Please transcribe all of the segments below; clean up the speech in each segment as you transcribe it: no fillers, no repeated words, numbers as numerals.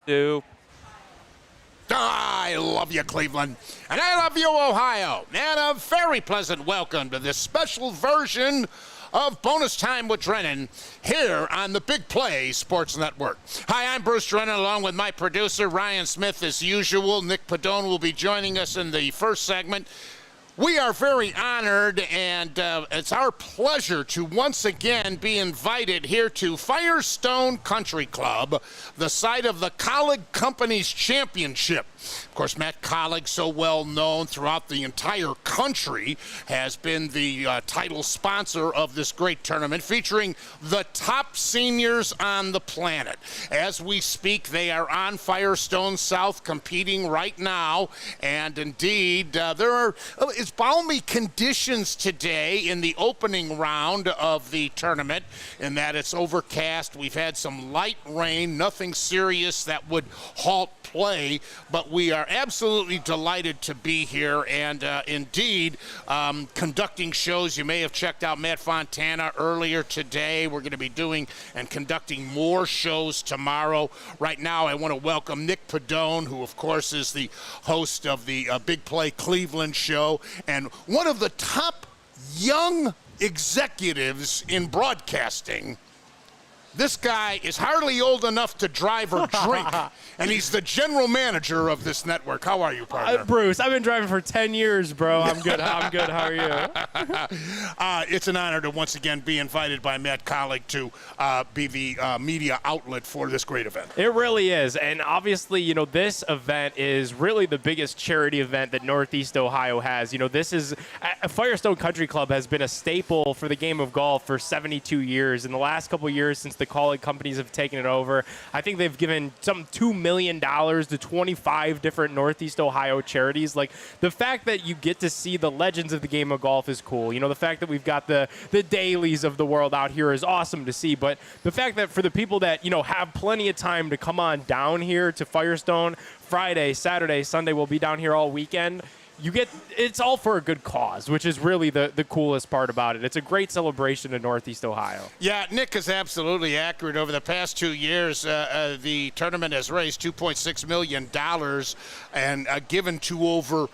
Do. I love you, Cleveland, and I love you, Ohio, and a very pleasant welcome to this special version of Bonus Time with Drennan here on the Big Play Sports Network. Hi, I'm Bruce Drennan, along with my producer, Ryan Smith, as usual. Nick Padone will be joining us in the first segment. We are very honored, and it's our pleasure to once again be invited here to Firestone Country Club, the site of the Colleague Companies Championship. Of course, Matt Colleague, so well known throughout the entire country, has been the title sponsor of this great tournament, featuring the top seniors on the planet. As we speak, they are on Firestone South competing right now, and indeed, it's balmy conditions today in the opening round of the tournament, in that it's overcast. We've had some light rain, nothing serious that would halt play, but we are absolutely delighted to be here, and indeed conducting shows. You may have checked out Matt Fontana earlier today. We're going to be doing and conducting more shows tomorrow. Right now, I want to welcome Nick Padone, who of course is the host of the Big Play Cleveland show and one of the top young executives in broadcasting. This guy is hardly old enough to drive or drink, and he's the general manager of this network. How are you, partner? Bruce, I've been driving for 10 years, bro. I'm good. I'm good. How are you? It's an honor to once again be invited by Matt Colleague to be the media outlet for this great event. It really is. And obviously, you know, this event is really the biggest charity event that Northeast Ohio has. You know, this is Firestone Country Club has been a staple for the game of golf for 72 years. In the last couple of years, since the Colleague companies have taken it over, I think they've given some $2 million to 25 different Northeast Ohio charities. Like, the fact that you get to see the legends of the game of golf is cool. You know, the fact that we've got the dailies of the world out here is awesome to see. But the fact that for the people that, you know, have plenty of time to come on down here to Firestone, Friday, Saturday, Sunday, we'll be down here all weekend. It's all for a good cause, which is really the coolest part about it. It's a great celebration in Northeast Ohio. Yeah, Nick is absolutely accurate. Over the past 2 years, the tournament has raised $2.6 million and given to over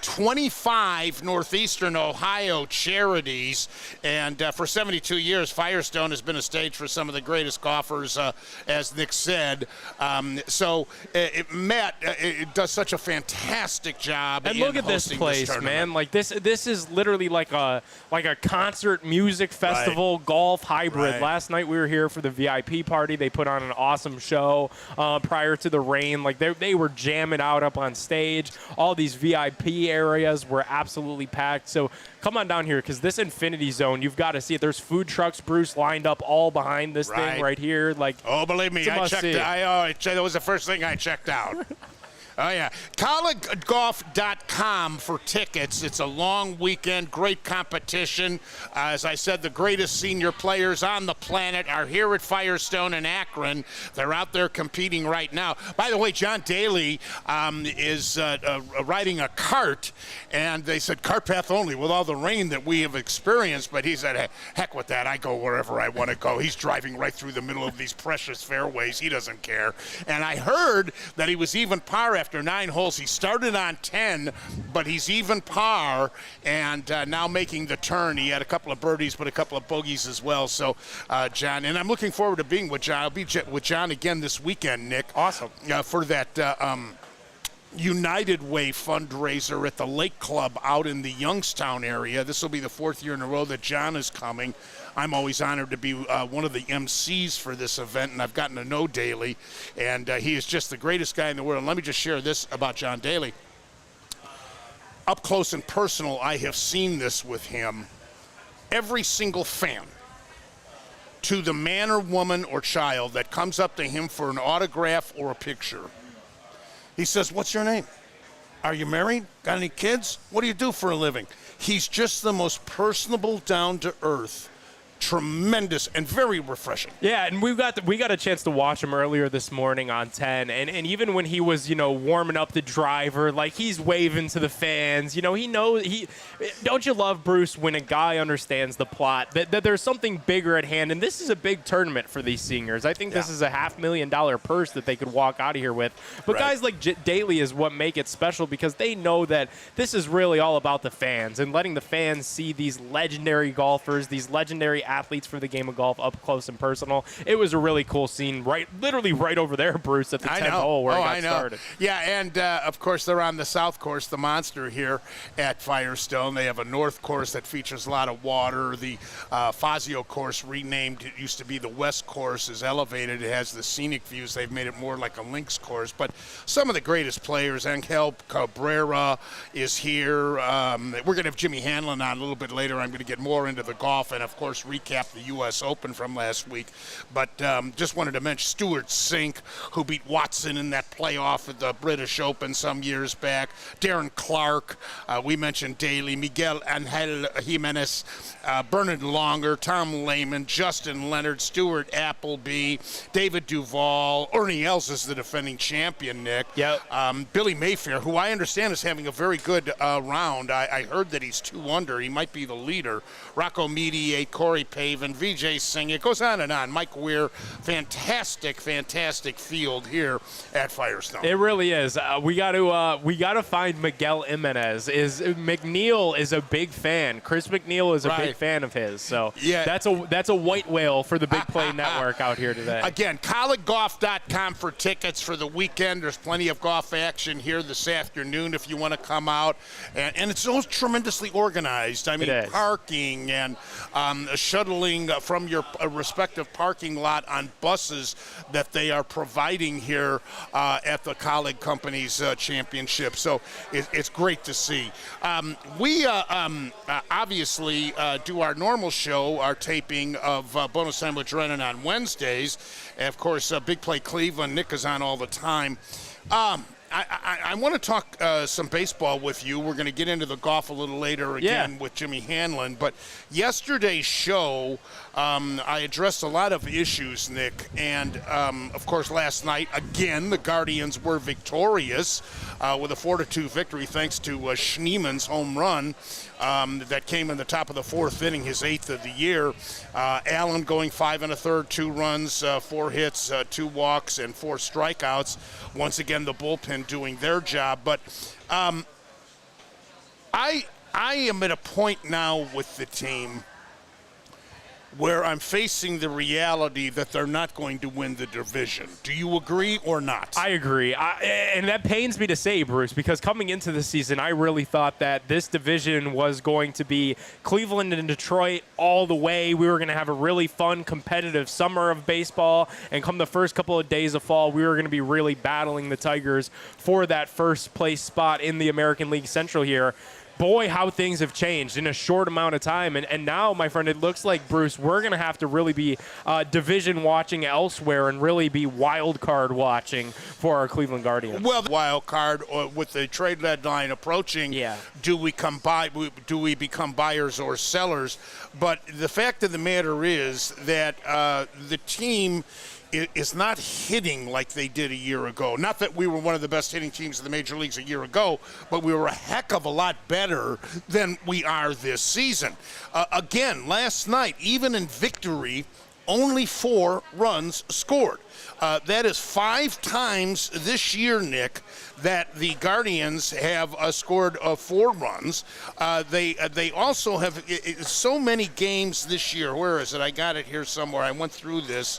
25 Northeastern Ohio charities. And for 72 years, Firestone has been a stage for some of the greatest golfers, as Nick said. Matt it does such a fantastic job. And look at this place, man. Like this is literally like a concert music festival, right. Golf hybrid. Right. Last night we were here for the VIP party. They put on an awesome show prior to the rain. Like they were jamming out up on stage. All these VIP areas were absolutely packed. So come on down here, because this Infinity Zone, you've got to see it. There's food trucks, Bruce, lined up all behind this thing right here. Like, oh, believe me, I checked. That was the first thing I checked out. Oh, yeah. CollegeGolf.com for tickets. It's a long weekend, great competition. As I said, the greatest senior players on the planet are here at Firestone in Akron. They're out there competing right now. By the way, John Daly is riding a cart, and they said cart path only with all the rain that we have experienced, but he said, heck with that. I go wherever I want to go. He's driving right through the middle of these precious fairways. He doesn't care. And I heard that he was even par after 9 holes. He started on 10, but he's even par, and now making the turn. He had a couple of birdies, but a couple of bogeys as well. So, John, and I'm looking forward to being with John. I'll be with John again this weekend, Nick. Awesome. For that United Way fundraiser at the Lake Club out in the Youngstown area. This will be the 4th year in a row that John is coming. I'm always honored to be one of the MCs for this event, and I've gotten to know Daly, and he is just the greatest guy in the world. And let me just share this about John Daly. Up close and personal, I have seen this with him. Every single fan, to the man or woman or child that comes up to him for an autograph or a picture, he says, "What's your name? Are you married? Got any kids? What do you do for a living?" He's just the most personable, down-to-earth, tremendous and very refreshing. Yeah, and we got a chance to watch him earlier this morning on 10, and even when he was, warming up the driver, like he's waving to the fans. He knows don't you love, Bruce, when a guy understands the plot, that there's something bigger at hand, and this is a big tournament for these seniors. I think this is a $500,000 purse that they could walk out of here with. But guys like Daly is what make it special, because they know that this is really all about the fans and letting the fans see these legendary golfers, these legendary athletes for the game of golf up close and personal. It was a really cool scene, literally right over there, Bruce, at the 10th hole where it got started. Yeah, and of course they're on the south course, the Monster here at Firestone. They have a north course that features a lot of water. The Fazio course, renamed, it used to be the west course, is elevated. It has the scenic views. They've made it more like a links course. But some of the greatest players, Angel Cabrera is here. We're going to have Jimmy Hanlon on a little bit later. I'm going to get more into the golf and, of course, recap the U.S. Open from last week. But just wanted to mention Stuart Sink, who beat Watson in that playoff at the British Open some years back. Darren Clark, we mentioned Daly, Miguel Angel Jimenez, Bernard Longer, Tom Lehman, Justin Leonard, Stuart Appleby, David Duval, Ernie Els is the defending champion, Nick. Yep. Billy Mayfair, who I understand is having a very good round. I heard that he's 2 under. He might be the leader. Rocco Mediate, Corey Pavin, Vijay Singh. It goes on and on. Mike Weir, fantastic field here at Firestone. It really is. We got to find Miguel Jimenez. McNeil is a big fan. Chris McNeil is a big fan of his. So that's a white whale for the Big Play Network out here today. Again, collegegolf.com for tickets for the weekend. There's plenty of golf action here this afternoon if you want to come out. And it's so tremendously organized. I mean, parking and shuttling from your respective parking lot on buses that they are providing here at the Colleague Companies Championship. So it's great to see. We obviously do our normal show, our taping of Bonus Time with Drennan on Wednesdays. And of course, Big Play Cleveland, Nick is on all the time. I want to talk some baseball with you. We're going to get into the golf a little later again with Jimmy Hanlon. But yesterday's show, I addressed a lot of issues, Nick. And, of course, last night, again, the Guardians were victorious with a 4-2 victory thanks to Schneeman's home run that came in the top of the 4th inning, his 8th of the year. Allen going 5 1/3, 2 runs, 4 hits, 2 walks, and 4 strikeouts. Once again, the bullpen doing their job. But I am at a point now with the team where I'm facing the reality that they're not going to win the division. Do you agree or not? I agree. And that pains me to say, Bruce, because coming into the season, I really thought that this division was going to be Cleveland and Detroit all the way. We were going to have a really fun, competitive summer of baseball. And come the first couple of days of fall, we were going to be really battling the Tigers for that first place spot in the American League Central here. Boy, how things have changed in a short amount of time. And now, my friend, it looks like, Bruce, we're going to have to really be division watching elsewhere and really be wild card watching for our Cleveland Guardians. Well, the wild card, with the trade deadline approaching, do we become buyers or sellers? But the fact of the matter is that the team is not hitting like they did a year ago. Not that we were one of the best hitting teams in the major leagues a year ago, but we were a heck of a lot better than we are this season. Again, last night, even in victory, only 4 runs scored. That is 5 times this year, Nick, that the Guardians have scored 4 runs. They also have so many games this year. Where is it? I got it here somewhere. I went through this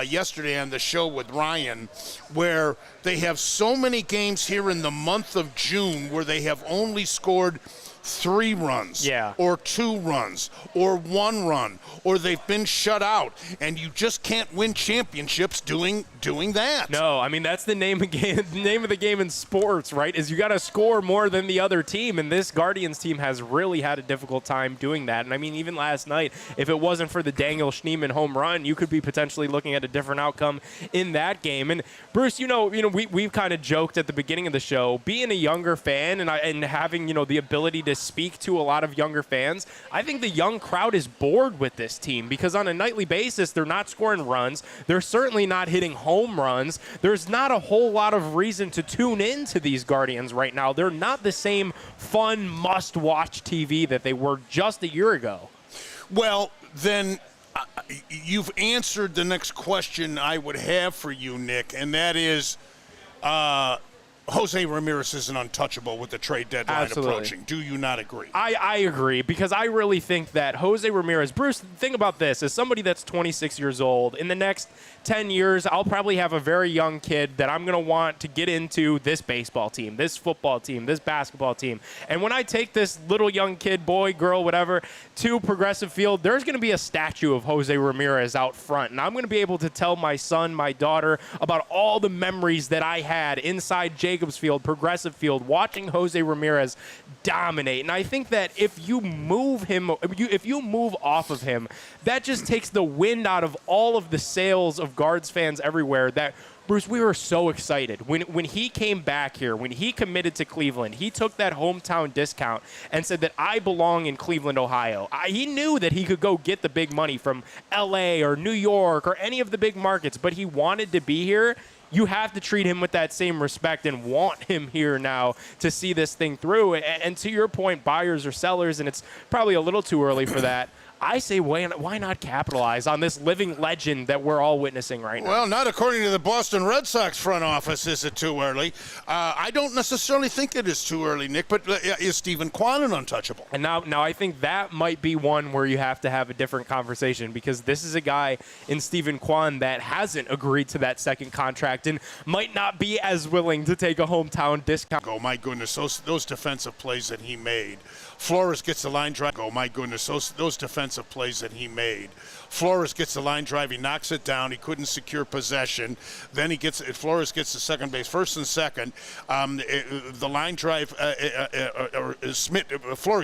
yesterday on the show with Ryan, where they have so many games here in the month of June where they have only scored 3 runs, or 2 runs, or 1 run, or they've been shut out, and you just can't win championships doing that. No, I mean, that's the name of the game in sports, right? Is you got to score more than the other team, and this Guardians team has really had a difficult time doing that. And I mean, even last night, if it wasn't for the Daniel Schneemann home run, you could be potentially looking at a different outcome in that game. And Bruce, we've kind of joked at the beginning of the show, being a younger fan and having the ability to to speak to a lot of younger fans. I think the young crowd is bored with this team because on a nightly basis, they're not scoring runs. They're certainly not hitting home runs. There's not a whole lot of reason to tune in to these Guardians right now. They're not the same fun, must-watch TV that they were just a year ago. Well, then you've answered the next question I would have for you, Nick, and that is Jose Ramirez isn't untouchable with the trade deadline approaching. Do you not agree? I agree, because I really think that Jose Ramirez, Bruce, think about this. As somebody that's 26 years old, in the next 10 years, I'll probably have a very young kid that I'm going to want to get into this baseball team, this football team, this basketball team. And when I take this little young kid, boy, girl, whatever, to Progressive Field, there's going to be a statue of Jose Ramirez out front. And I'm going to be able to tell my son, my daughter, about all the memories that I had inside Jacobs Field, Progressive Field, watching Jose Ramirez dominate. And I think that if you move him, if you move off of him, that just takes the wind out of all of the sails of Guards fans everywhere. That, Bruce, we were so excited when he came back here, when he committed to Cleveland. He took that hometown discount and said that I belong in Cleveland, Ohio. He knew that he could go get the big money from L.A. or New York or any of the big markets, but he wanted to be here. You have to treat him with that same respect and want him here now to see this thing through. And to your point, buyers or sellers, and it's probably a little too early for that. I say, why not capitalize on this living legend that we're all witnessing right now? Well, not according to the Boston Red Sox front office. Is it too early? I don't necessarily think it is too early, Nick, but is Stephen Kwan an untouchable? And now I think that might be one where you have to have a different conversation, because this is a guy in Stephen Kwan that hasn't agreed to that second contract and might not be as willing to take a hometown discount. Oh, my goodness, those defensive plays that he made. Flores gets the line drive. Oh, my goodness, those defensive plays that he made. Flores gets the line drive. He knocks it down. He couldn't secure possession. Then Flores gets to second base, first and second. The line drive, Flores